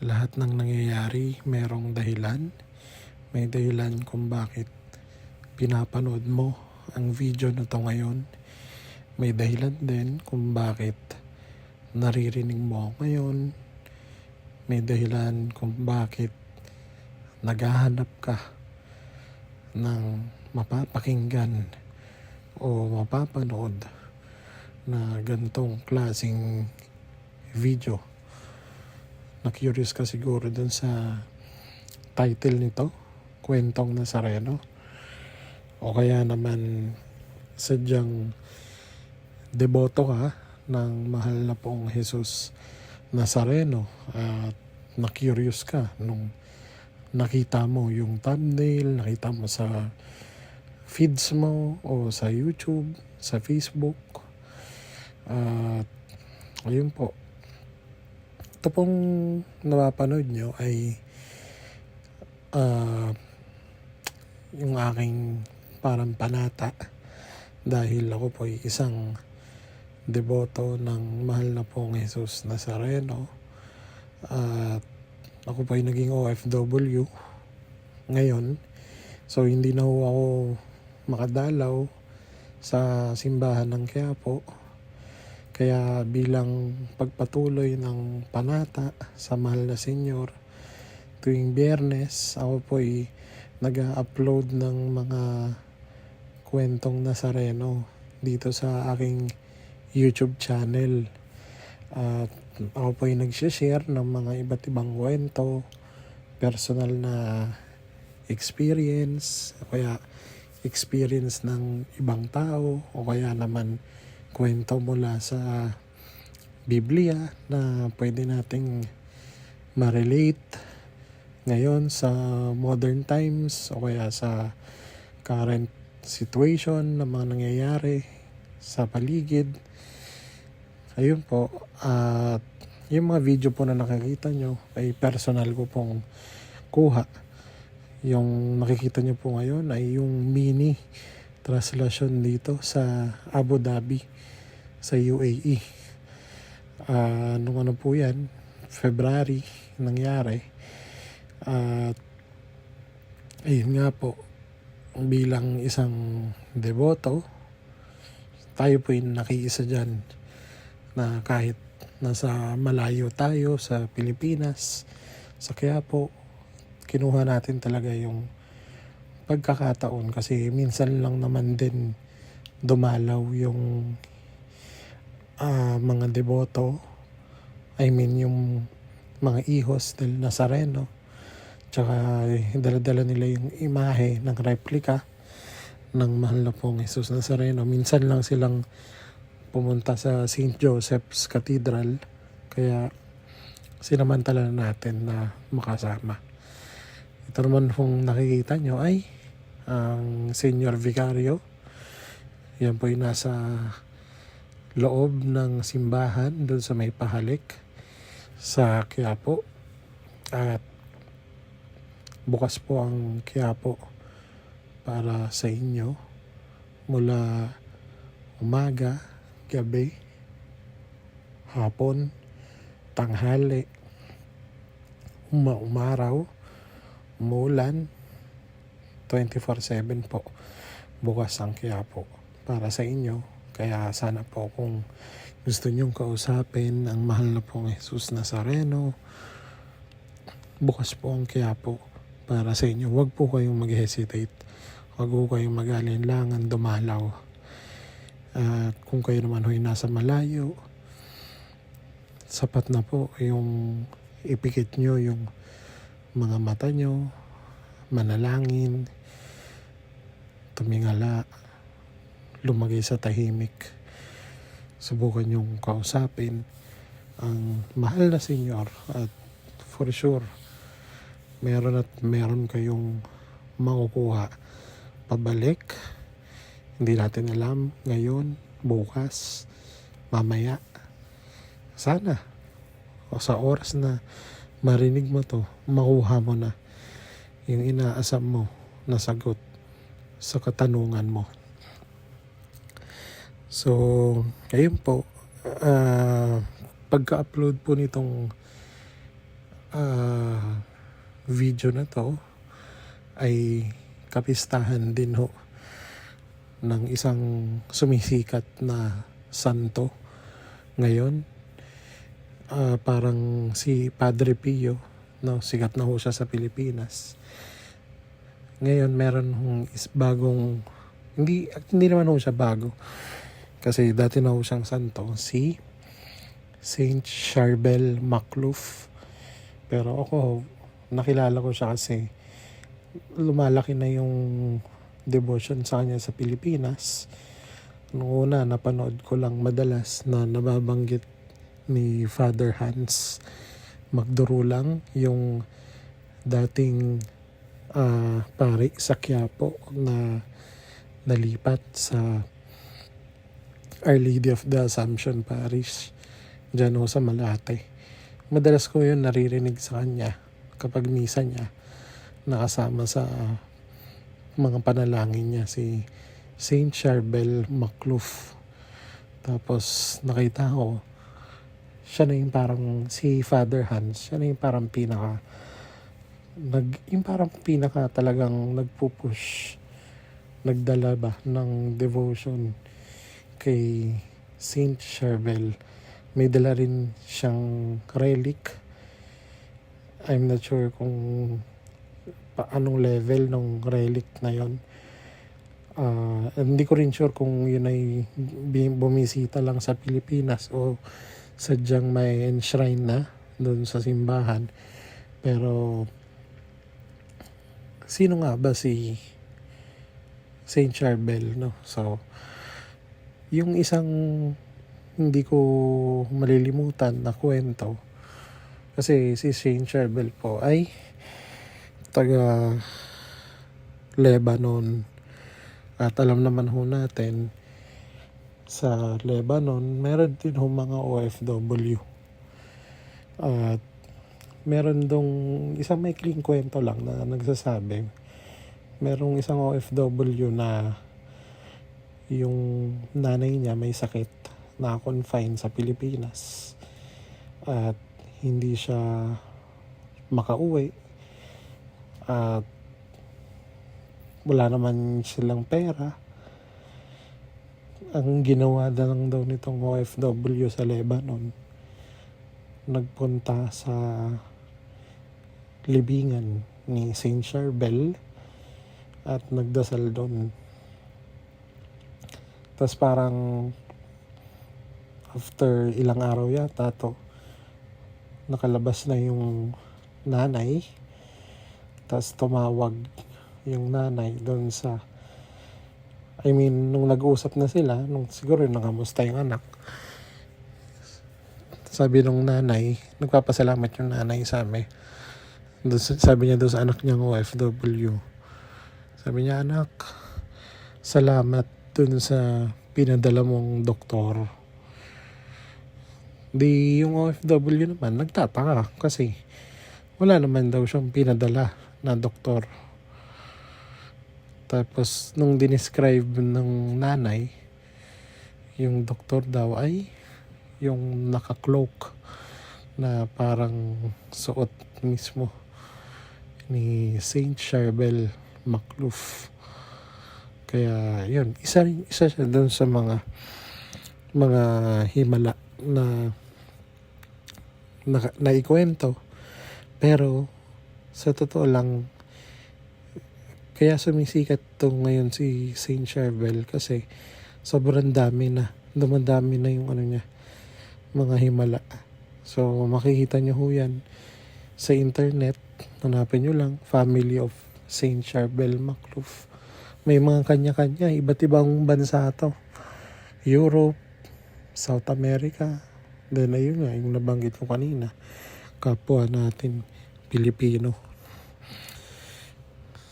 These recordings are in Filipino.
Lahat ng nangyayari merong dahilan. May dahilan kung bakit pinapanood mo ang video na to ngayon. May dahilan din kung bakit naririnig mo ako ngayon. May dahilan kung bakit naghahanap ka ng mapapakinggan o mapapanood na ganitong klaseng video. Na-curious ka siguro dun sa title nito, Kwentong Nazareno. O kaya naman sadyang deboto ka ng mahal na Poong Jesus Nazareno at na-curious ka nung nakita mo yung thumbnail, nakita mo sa feeds mo o sa YouTube, sa Facebook. At ayun po. Ito pong napapanood nyo ay yung aking parang panata dahil ako po ay isang deboto ng mahal na Poong Jesus Nazareno at ako po ay naging OFW ngayon. So hindi na ho ako makadalaw sa simbahan ng Quiapo. Kaya bilang pagpatuloy ng panata sa mahal na Senyor, tuwing Biyernes ako po ay nag-upload ng mga kwentong Nazareno dito sa aking YouTube channel. At ako po ay nag-share ng mga iba't ibang kwento, personal na experience, o kaya experience ng ibang tao, o kaya naman kwento mula sa Biblia na pwede nating ma-relate ngayon sa modern times o kaya sa current situation na mga nangyayari sa paligid. Ayun po, at yung mga video po na nakikita nyo ay personal ko pong kuha. Yung nakikita nyo po ngayon ay yung mini translation dito sa Abu Dhabi sa UAE. Nung ano po yan, February nangyari. At ayun nga po, bilang isang deboto, tayo po yung nakiisa dyan na kahit nasa malayo tayo sa Pilipinas, sa Quiapo, kinuha natin talaga yung pagkakataon kasi minsan lang naman din dumalaw yung mga deboto, I mean yung mga hijos del Nazareno, tsaka dala-dala nila yung imahe ng replika ng mahal na Poong Jesus Nazareno. Minsan lang silang pumunta sa St. Joseph's Cathedral, kaya sinamantala natin na makasama. Ito naman kung nakikita nyo ay ang Senior Vicario. Yan po yung nasa loob ng simbahan doon sa may pahalik sa Quiapo. At bukas po ang Quiapo para sa inyo mula umaga, gabi, hapon, tanghali, umaraw, umulan, 24/7 po bukas ang Quiapo para sa inyo. Kaya sana po kung gusto nyong kausapin ang mahal na Poong Jesus Nazareno, bukas po ang Quiapo para sa inyo. Huwag po kayong mag-hesitate. Huwag po kayong mag-alinlangan dumalaw. At kung kayo naman ho'y nasa malayo, sapat na po yung ipikit nyo yung mga mata nyo, manalangin, tumingala, lumagay sa tahimik. Subukan yung kausapin ang mahal na Senyor at for sure meron kayong makukuha pabalik. Hindi natin alam ngayon, bukas, mamaya. Sana o sa oras na marinig mo to, makuha mo na yung inaasam mo na sagot sa katanungan mo. So, ayun po. Pagka-upload po nitong video na to ay kapistahan din ho ng isang sumisikat na santo ngayon. Parang si Padre Pio, no, sikat na ho siya sa Pilipinas. Ngayon meron hong bagong, hindi naman ho siya bago, kasi dati na ho siyang santo, si Saint Charbel Makhlouf. Pero ako, nakilala ko siya kasi lumalaki na yung devotion sa kanya sa Pilipinas. Noong una, napanood ko lang madalas na nababanggit ni Father Hans Magdurulang, yung dating pari sa Quiapo na nalipat sa Our Lady of the Assumption Parish dyan ho sa Malate. Madalas ko yun naririnig sa kanya kapag misa niya, nakasama sa mga panalangin niya si Saint Charbel Makhlouf. Tapos nakita ko siya na yung parang si Father Hans, siya na yung parang pinaka talagang nagpupush, nagdala ba ng devotion kay Saint Charbel. May dala rin siyang relic. I'm not sure kung anong level ng relic na yon. Hindi ko rin sure kung yun ay bumisita lang sa Pilipinas o sadyang may enshrine na doon sa simbahan. Pero sino nga ba si Saint Charbel, no? So yung isang hindi ko malilimutan na kwento, kasi si Saint Charbel po ay taga Lebanon, at alam naman ho natin sa Lebanon meron din ho mga OFW, at meron dong isang maikling kwento lang na nagsasabi, merong isang OFW na yung nanay niya may sakit, na-confine sa Pilipinas at hindi siya makauwi, at wala naman silang pera. Ang ginawa na lang daw nitong OFW sa Lebanon, nagpunta sa libingan ni Saint Charbel at nagdasal doon. Tapos parang after ilang araw yata to, nakalabas na yung nanay. Tapos tumawag yung nanay doon sa, nung nag-uusap na sila, nung siguro nangamusta yung anak, sabi nung nanay, nagpapasalamat yung nanay sa amin. Sabi niya doon sa anak niyang OFW, sabi niya, anak, salamat doon sa pinadala mong doktor. Di yung OFW naman nagtataka kasi wala naman daw siyang pinadala na doktor. Tapos nung dinescribe ng nanay, yung doktor daw ay yung naka-cloak na parang suot mismo ni Saint Charbel Makhlouf. Kaya yun, isa siya doon sa mga himala na naikwento. Pero sa totoo lang, kaya sumisikat to ngayon si Saint Charbel kasi sobrang dumadami na yung niya, mga himala. So makikita nyo ho yan sa internet, hanapin nyo lang Family of Saint Charbel Makhlouf. May mga kanya-kanya, iba't ibang bansa to, Europe, South America, then ayun nga, yung nabanggit ko kanina, kapwa natin Pilipino.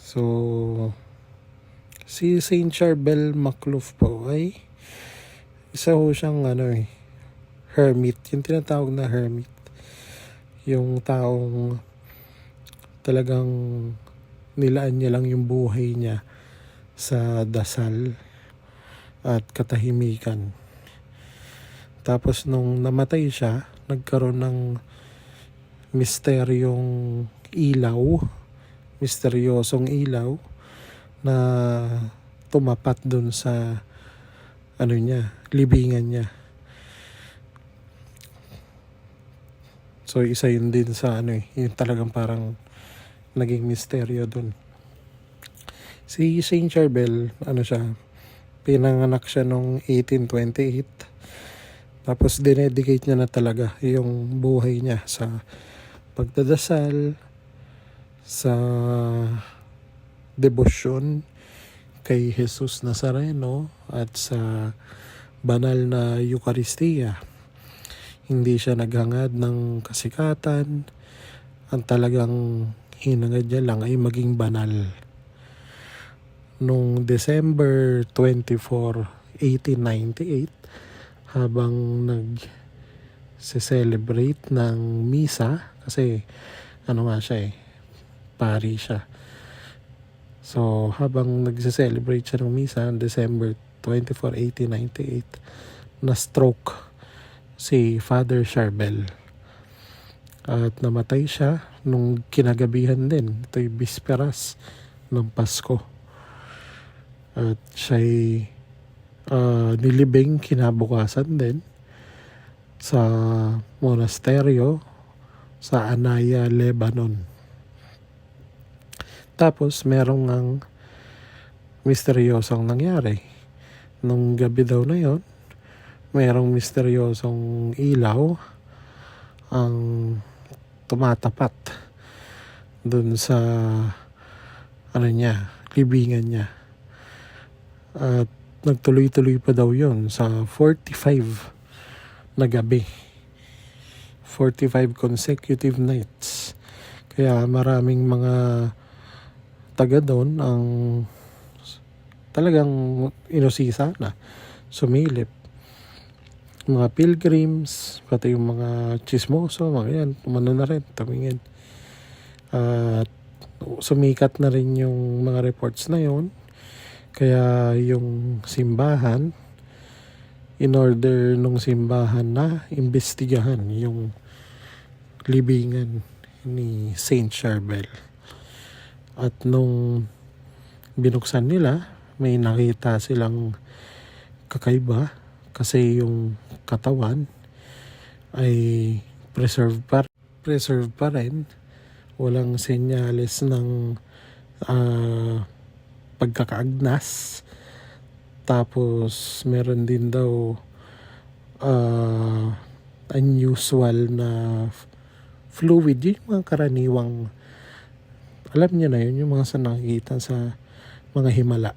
So si Saint Charbel Makhlouf po ay isa ho siyang hermit, yung tinatawag na hermit, yung taong talagang nilaan niya lang yung buhay niya sa dasal at katahimikan. Tapos nung namatay siya, nagkaroon ng misteryong ilaw, misteryosong ilaw na tumapat dun sa libingan niya. So isa yun din sa yung talagang parang naging misteryo dun. Si Saint Charbel, pinanganak siya noong 1828. Tapos dinedicate niya na talaga yung buhay niya sa pagdadasal, sa debosyon kay Jesus Nazareno at sa banal na Eucharistia. Hindi siya naghangad ng kasikatan. Ang talagang hinangad niya lang ay maging banal. Noong December 24, 1898, habang nag-celebrate ng misa, kasi pari siya. So habang nag-celebrate siya ng misa, December 24, 1898, na-stroke si Father Charbel. At namatay siya nung kinagabihan din. Ito'y bisperas ng Pasko. At siya'y nilibing kinabukasan din sa monasteryo sa Anaya, Lebanon. Tapos merong ang misteryosong nangyari. Nung gabi daw na yon, merong misteryosong ilaw ang tumatapat dun sa libingan niya. At nagtuloy-tuloy pa daw yon sa 45 na gabi. 45 consecutive nights. Kaya maraming mga taga doon ang talagang inusisa na sumilip. Mga pilgrims, pati yung mga chismoso, mga yan, umano na rin, tumingin. At sumikat na rin yung mga reports na yon. Kaya yung simbahan, in order nung simbahan na imbestigahan yung libingan ni Saint Charbel. At nung binuksan nila, may nakita silang kakaiba kasi yung katawan ay preserve pa rin. Walang senyales ng pagkakaagnas. Tapos meron din daw unusual na fluid. Yung mga karaniwang, alam niyo na yun, yung mga sa nakikita sa mga himala.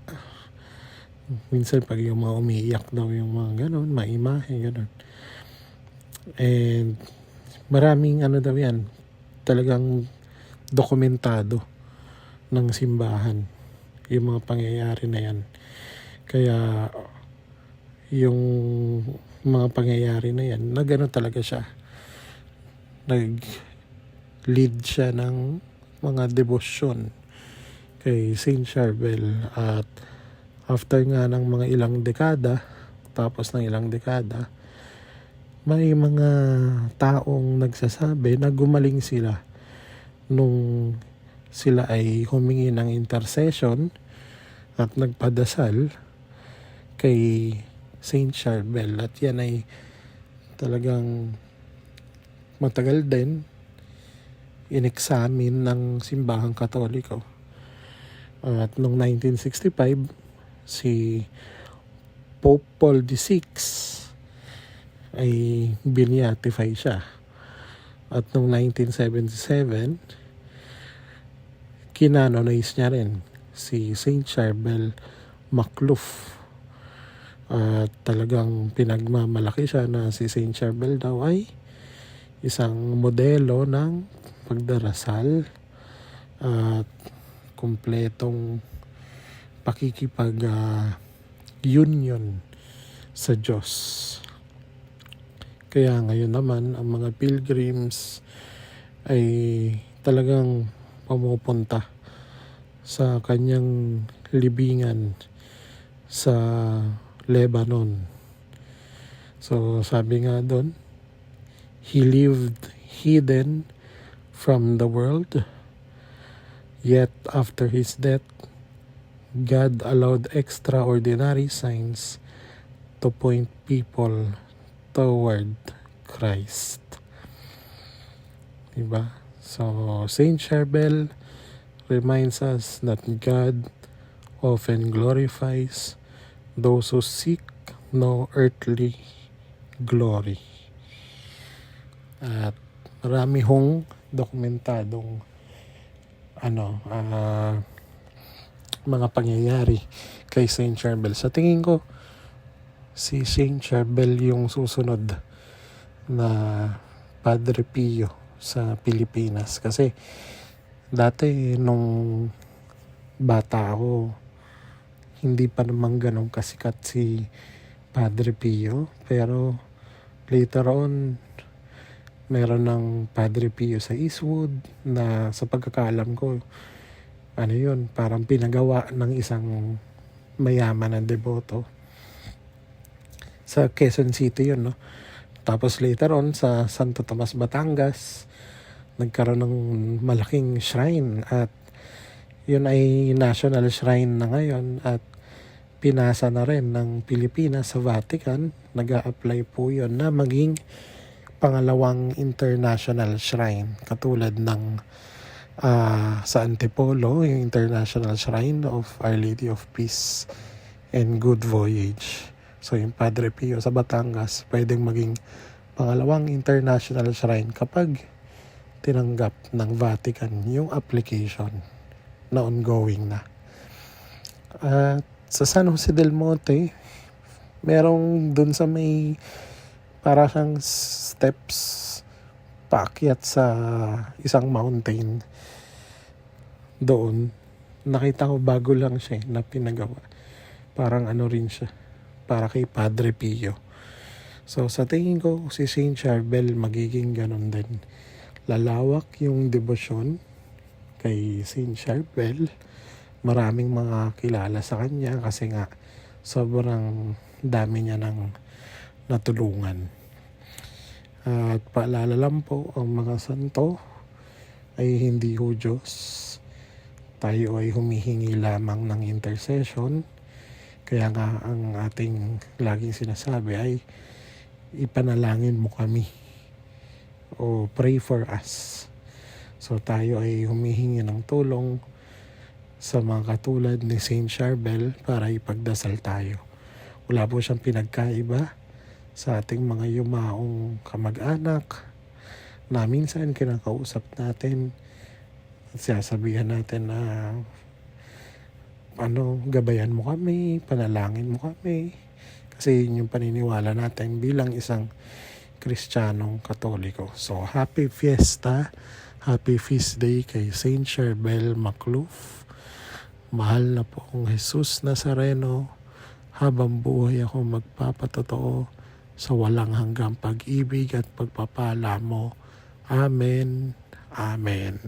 Minsan pag yung mga umiiyak daw yung mga ganon, maimahe, ganon. And maraming daw yan, talagang dokumentado ng simbahan yung mga pangyayari na yan. Kaya yung mga pangyayari na yan, nagano talaga siya, nag-lead siya ng mga debosyon kay Saint Charbel. At after nga ng mga ilang dekada, may mga taong nagsasabi na gumaling sila nung sila ay humingi ng intercession at nagpadasal kay Saint Charbel. At yan ay talagang matagal din in-examine ng simbahang Katoliko. At noong 1965, si Pope Paul VI ay biniatify siya. At noong 1977, kinanonize niya rin si Saint Charbel Makhlouf. At talagang pinagmamalaki siya na si Saint Charbel daw ay isang modelo ng pagdarasal at kumpletong pakikipag-union sa Diyos. Kaya ngayon naman, ang mga pilgrims ay talagang pumupunta sa kanyang libingan sa Lebanon. So sabi nga doon, he lived hidden from the world. Yet after his death, God allowed extraordinary signs to point people toward Christ. Diba? So, Saint Charbel reminds us that God often glorifies those who seek no earthly glory. At marami hong dokumentadong mga pangyayari kay Saint Charbel. Sa tingin ko, si Saint Charbel yung susunod na Padre Pio sa Pilipinas. Kasi dati nung bata ako, hindi pa naman ganun kasikat si Padre Pio. Pero later on, meron ng Padre Pio sa Eastwood na sa pagkakaalam ko, parang pinagawa ng isang mayaman na deboto. Sa Quezon City yun, no? Tapos later on, sa Santo Tomas, Batangas, nagkaroon ng malaking shrine at yun ay national shrine na ngayon at pinasa na rin ng Pilipinas sa Vatican. Nag-a-apply po yun na maging pangalawang international shrine katulad ng sa Antipolo, yung International Shrine of Our Lady of Peace and Good Voyage. So yung Padre Pio sa Batangas pwedeng maging pangalawang international shrine kapag tinanggap ng Vatican yung application na ongoing na. At sa San Jose del Monte, merong dun sa may para siyang steps paakyat sa isang mountain. Doon, nakita ko bago lang siya na pinagawa. Parang rin siya, para kay Padre Pio. So sa tingin ko, si Saint Charbel magiging ganon din. Lalawak yung debosyon kay Saint Charbel. Maraming mga kilala sa kanya kasi nga sobrang dami niya ng natulungan. At paalala lang po, ang mga santo ay hindi ho Diyos. Tayo ay humihingi lamang ng intercession. Kaya nga ang ating laging sinasabi ay ipanalangin mo kami o pray for us. So tayo ay humihingi ng tulong sa mga katulad ni Saint Charbel para ipagdasal tayo. Wala po siyang pinagkaiba sa ating mga yumaong kamag-anak na minsan kinakausap natin at sasabihan natin na gabayan mo kami, panalangin mo kami. Kasi yun yung paniniwala natin bilang isang Kristiyanong Katoliko. So, happy fiesta, happy feast day kay Saint Charbel Macluf. Mahal na po ang Jesus Nazareno. Habang buhay ako magpapatotoo sa walang hanggang pag-ibig at pagpapala mo. Amen. Amen.